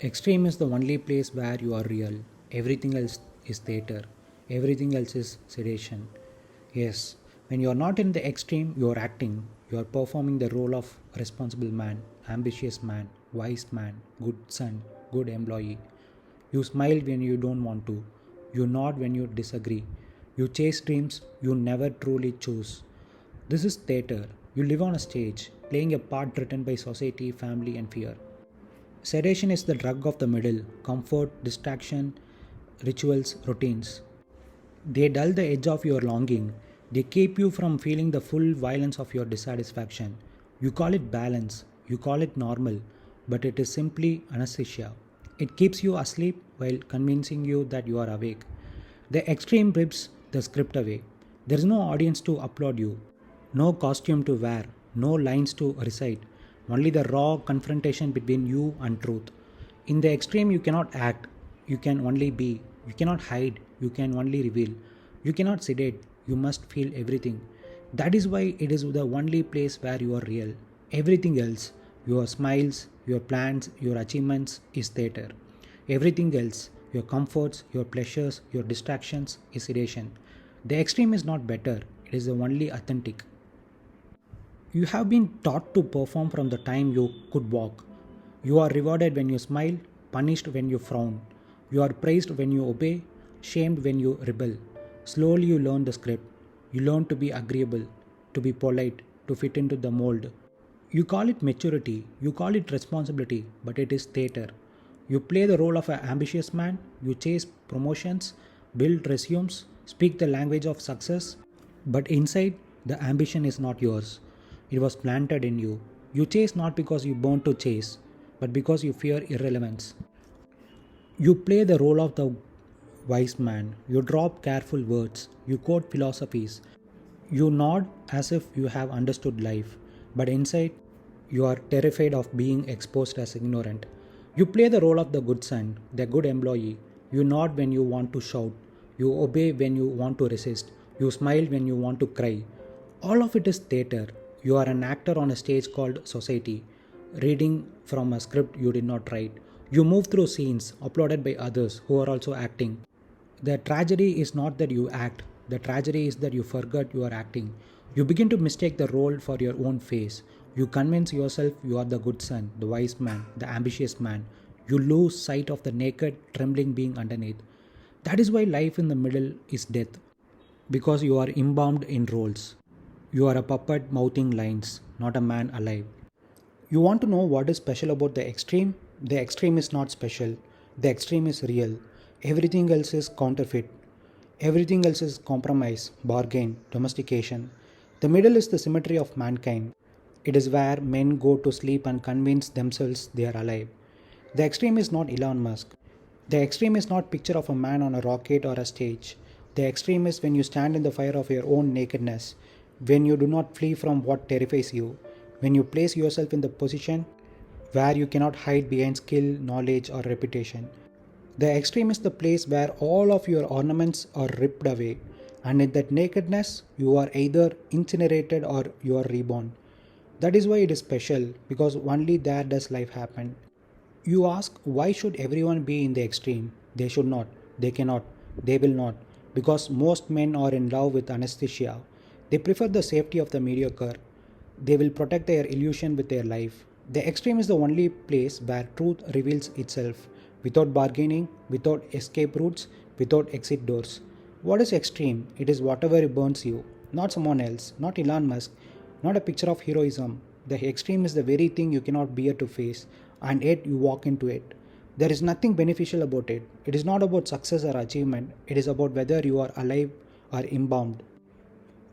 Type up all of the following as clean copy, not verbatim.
Extreme is the only place where you are real. Everything else is theater. Everything else is sedation. Yes, when you are not in the extreme, you are acting. You are performing the role of responsible man, ambitious man, wise man, good son, good employee. You smile when you don't want to. You nod when you disagree. You chase dreams you never truly choose. This is theater. You live on a stage, playing a part written by society, family, and fear. Sedation is the drug of the middle comfort, distraction, rituals, routines. They dull the edge of your longing. They keep you from feeling the full violence of your dissatisfaction. You call it balance, you call it normal, but it is simply anesthesia. It keeps you asleep while convincing you that you are awake. The extreme rips the script away. There is no audience to applaud you, no costume to wear, no lines to recite, only the raw confrontation between you and truth. In the extreme, you cannot act, you can only be. You cannot hide, you can only reveal. You cannot sedate, you must feel everything. That is why it is the only place where you are real. Everything else, your smiles, your plans, your achievements, is theater. Everything else, your comforts, your pleasures, your distractions, is sedation. The extreme is not better, it is the only authentic. You have been taught to perform from the time you could walk. You are rewarded when you smile, punished when you frown. You are praised when you obey, shamed when you rebel. Slowly you learn the script. You learn to be agreeable, to be polite, to fit into the mold. You call it maturity, you call it responsibility, but it is theater. You play the role of an ambitious man, you chase promotions, build resumes, speak the language of success, but inside, the ambition is not yours. It was planted in you. You chase not because you born to chase, but because you fear irrelevance. You play the role of the wise man. You drop careful words. You quote philosophies. You nod as if you have understood life, but inside, you are terrified of being exposed as ignorant. You play the role of the good son, the good employee. You nod when you want to shout. You obey when you want to resist. You smile when you want to cry. All of it is theater. You are an actor on a stage called society, reading from a script you did not write. You move through scenes uploaded by others who are also acting. The tragedy is not that you act, the tragedy is that you forget you are acting. You begin to mistake the role for your own face. You convince yourself you are the good son, the wise man, the ambitious man. You lose sight of the naked, trembling being underneath. That is why life in the middle is death, because you are embalmed in roles. You are a puppet mouthing lines, not a man alive. You want to know what is special about the extreme? The extreme is not special. The extreme is real. Everything else is counterfeit. Everything else is compromise, bargain, domestication. The middle is the symmetry of mankind. It is where men go to sleep and convince themselves they are alive. The extreme is not Elon Musk. The extreme is not picture of a man on a rocket or a stage. The extreme is when you stand in the fire of your own nakedness, when you do not flee from what terrifies you, when you place yourself in the position where you cannot hide behind skill, knowledge, or reputation. The extreme is the place where all of your ornaments are ripped away, and in that nakedness, you are either incinerated or you are reborn. That is why it is special, because only there does life happen. You ask, why should everyone be in the extreme? They should not, they cannot, they will not, because most men are in love with anesthesia. They prefer the safety of the mediocre. They will protect their illusion with their life. The extreme is the only place where truth reveals itself, without bargaining, without escape routes, without exit doors. What is extreme? It is whatever burns you, not someone else, not Elon Musk, not a picture of heroism. The extreme is the very thing you cannot bear to face, and yet you walk into it. There is nothing beneficial about it. It is not about success or achievement, it is about whether you are alive or embalmed.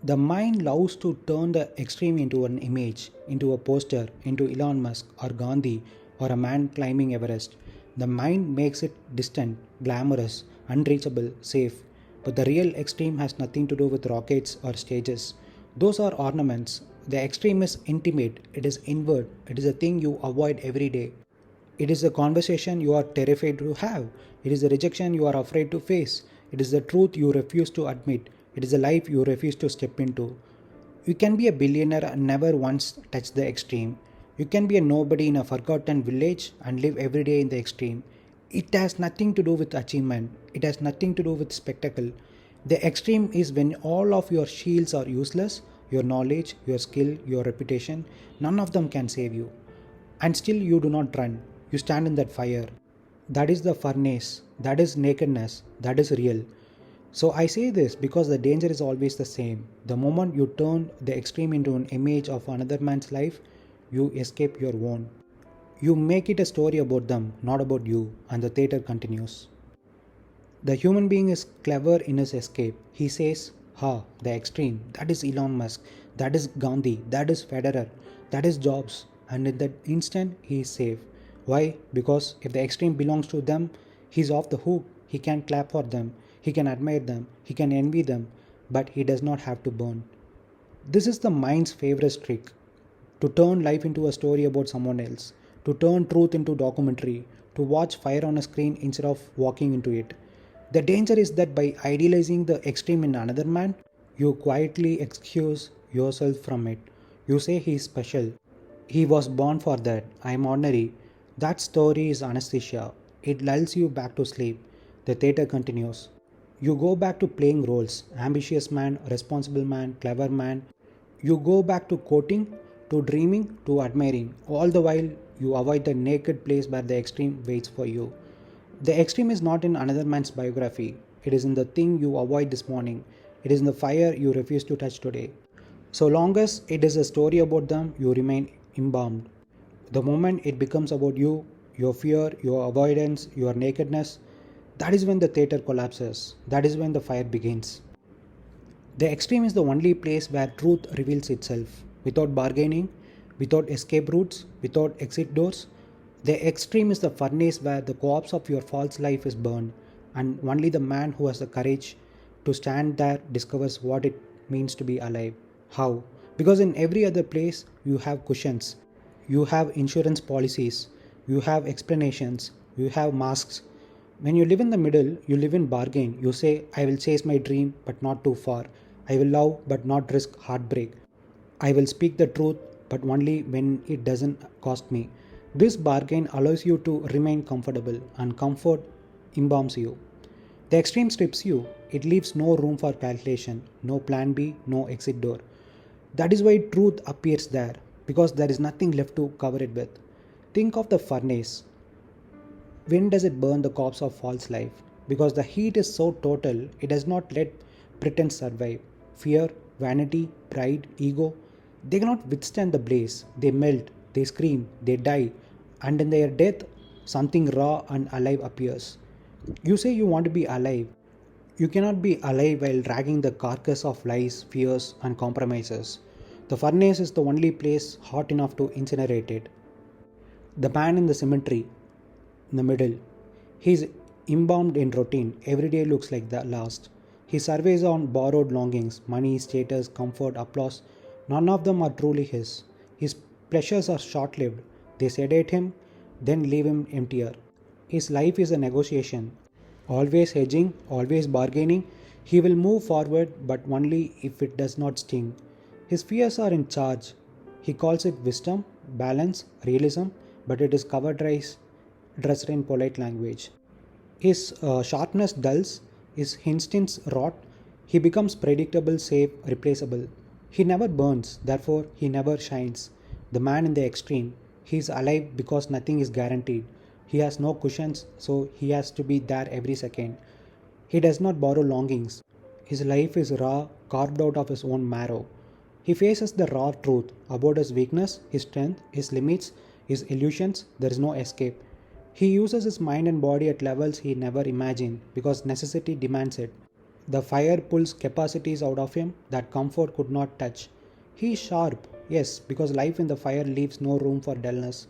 The mind loves to turn the extreme into an image, into a poster, into Elon Musk or Gandhi or a man climbing Everest. The mind makes it distant, glamorous, unreachable, safe. But the real extreme has nothing to do with rockets or stages. Those are ornaments. The extreme is intimate, it is inward, it is a thing you avoid every day. It is a conversation you are terrified to have. It is a rejection you are afraid to face. It is the truth you refuse to admit. It is a life you refuse to step into. You can be a billionaire and never once touch the extreme. You can be a nobody in a forgotten village and live every day in the extreme. It has nothing to do with achievement, it has nothing to do with spectacle. The extreme is when all of your shields are useless, your knowledge, your skill, your reputation, none of them can save you. And still you do not run, you stand in that fire. That is the furnace, that is nakedness, that is real. So I say this because the danger is always the same. The moment you turn the extreme into an image of another man's life, you escape your own. You make it a story about them, not about you, and the theater continues. The human being is clever in his escape. He says, ha, the extreme, that is Elon Musk, that is Gandhi, that is Federer, that is Jobs. And in that instant, he is safe. Why? Because if the extreme belongs to them, he's off the hook. He can clap for them, he can admire them, he can envy them, but he does not have to burn. This is the mind's favorite trick, to turn life into a story about someone else, to turn truth into documentary, to watch fire on a screen instead of walking into it. The danger is that by idealizing the extreme in another man, you quietly excuse yourself from it. You say he is special. He was born for that. I am ordinary. That story is anesthesia. It lulls you back to sleep. The theater continues. You go back to playing roles, ambitious man, responsible man, clever man. You go back to quoting, to dreaming, to admiring. All the while, you avoid the naked place where the extreme waits for you. The extreme is not in another man's biography. It is in the thing you avoid this morning. It is in the fire you refuse to touch today. So long as it is a story about them, you remain embalmed. The moment it becomes about you, your fear, your avoidance, your nakedness, that is when the theater collapses. That is when the fire begins. The extreme is the only place where truth reveals itself, without bargaining, without escape routes, without exit doors. The extreme is the furnace where the corpse of your false life is burned, and only the man who has the courage to stand there discovers what it means to be alive. How? Because in every other place you have cushions, you have insurance policies, you have explanations, you have masks. When you live in the middle, you live in bargain. You say, I will chase my dream but not too far. I will love but not risk heartbreak. I will speak the truth but only when it doesn't cost me. This bargain allows you to remain comfortable, and comfort embalms you. The extreme strips you, it leaves no room for calculation, no plan B, no exit door. That is why truth appears there, because there is nothing left to cover it with. Think of the furnace. When does it burn the corpse of false life? Because the heat is so total, it does not let pretense survive. Fear, vanity, pride, ego, they cannot withstand the blaze. They melt, they scream, they die, and in their death, something raw and alive appears. You say you want to be alive. You cannot be alive while dragging the carcass of lies, fears, and compromises. The furnace is the only place hot enough to incinerate it. The man in the cemetery, in the middle, he is embalmed in routine. Every day looks like the last. He surveys on borrowed longings, money, status, comfort, applause. None of them are truly his. His pleasures are short lived. They sedate him, then leave him emptier. His life is a negotiation. Always hedging, always bargaining. He will move forward, but only if it does not sting. His fears are in charge. He calls it wisdom, balance, realism, but it is dressed in polite language. His sharpness dulls, his instincts rot, he becomes predictable, safe, replaceable. He never burns, therefore he never shines. The man in the extreme, he is alive because nothing is guaranteed. He has no cushions, so he has to be there every second. He does not borrow longings. His life is raw, carved out of his own marrow. He faces the raw truth about his weakness, his strength, his limits, his illusions. There is no escape. He uses his mind and body at levels he never imagined because necessity demands it. The fire pulls capacities out of him that comfort could not touch. He is sharp, yes, because life in the fire leaves no room for dullness.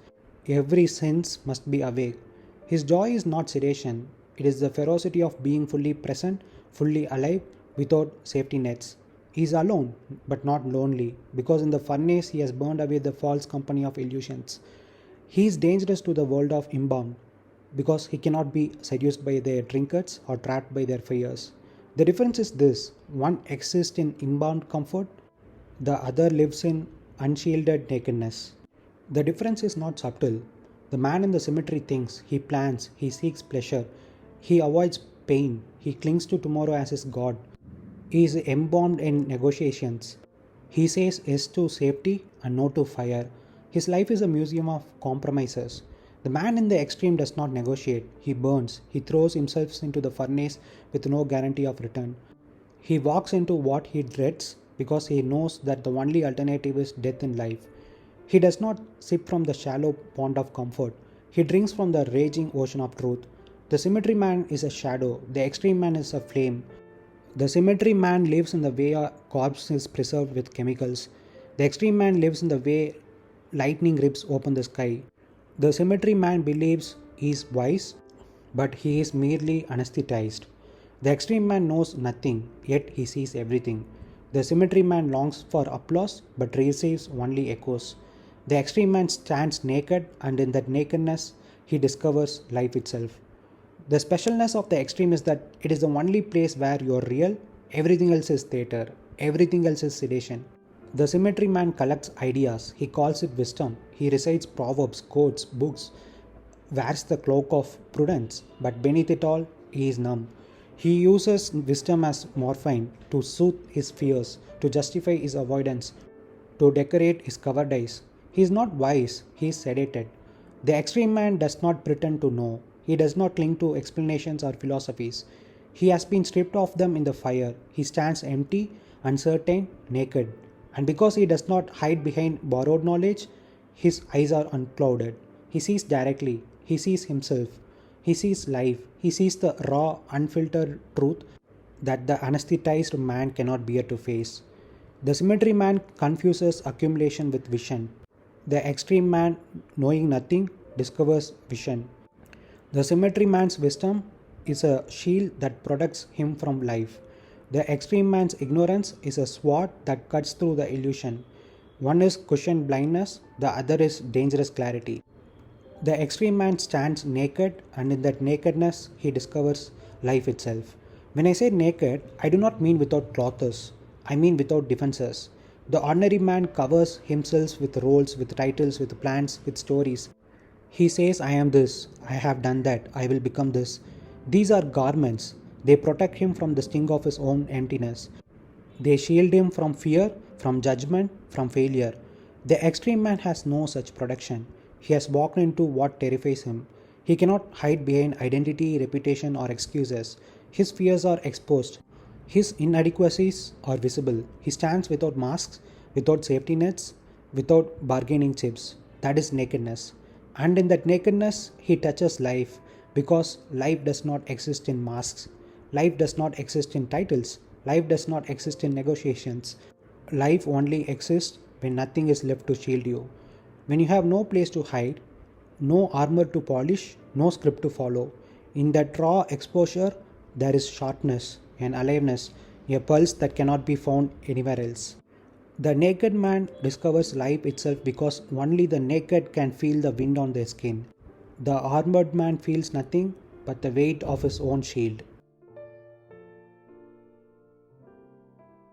Every sense must be awake. His joy is not sedation, it is the ferocity of being fully present, fully alive, without safety nets. He is alone, but not lonely, because in the furnace he has burned away the false company of illusions. He is dangerous to the world of inbound, because he cannot be seduced by their trinkets or trapped by their fears. The difference is this: one exists in inbound comfort, the other lives in unshielded nakedness. The difference is not subtle. The man in the cemetery thinks, he plans, he seeks pleasure, he avoids pain, he clings to tomorrow as his God. He is embalmed in negotiations. He says yes to safety and no to fire. His life is a museum of compromises. The man in the extreme does not negotiate. He burns. He throws himself into the furnace with no guarantee of return. He walks into what he dreads because he knows that the only alternative is death in life. He does not sip from the shallow pond of comfort. He drinks from the raging ocean of truth. The cemetery man is a shadow. The extreme man is a flame. The cemetery man lives in the way a corpse is preserved with chemicals. The extreme man lives in the way lightning rips open the sky. The cemetery man believes he is wise, but he is merely anesthetized. The extreme man knows nothing, yet he sees everything. The cemetery man longs for applause, but receives only echoes. The extreme man stands naked, and in that nakedness, he discovers life itself. The specialness of the extreme is that it is the only place where you are real, everything else is theater, everything else is sedation. The cemetery man collects ideas, he calls it wisdom, he recites proverbs, quotes, books, wears the cloak of prudence, but beneath it all, he is numb. He uses wisdom as morphine to soothe his fears, to justify his avoidance, to decorate his cowardice. He is not wise, he is sedated. The extreme man does not pretend to know. He does not cling to explanations or philosophies. He has been stripped of them in the fire. He stands empty, uncertain, naked. And because he does not hide behind borrowed knowledge, his eyes are unclouded. He sees directly. He sees himself. He sees life. He sees the raw, unfiltered truth that the anesthetized man cannot bear to face. The cemetery man confuses accumulation with vision. The extreme man, knowing nothing, discovers vision. The cemetery man's wisdom is a shield that protects him from life. The extreme man's ignorance is a sword that cuts through the illusion. One is cushioned blindness, the other is dangerous clarity. The extreme man stands naked, and in that nakedness, he discovers life itself. When I say naked, I do not mean without clothes, I mean without defenses. The ordinary man covers himself with roles, with titles, with plans, with stories. He says, I am this, I have done that, I will become this. These are garments. They protect him from the sting of his own emptiness. They shield him from fear, from judgment, from failure. The extreme man has no such protection. He has walked into what terrifies him. He cannot hide behind identity, reputation, or excuses. His fears are exposed. His inadequacies are visible. He stands without masks, without safety nets, without bargaining chips. That is nakedness. And in that nakedness, he touches life because life does not exist in masks. Life does not exist in titles. Life does not exist in negotiations. Life only exists when nothing is left to shield you. When you have no place to hide, no armor to polish, no script to follow. In that raw exposure, there is sharpness, an aliveness, a pulse that cannot be found anywhere else. The naked man discovers life itself because only the naked can feel the wind on their skin. The armored man feels nothing but the weight of his own shield.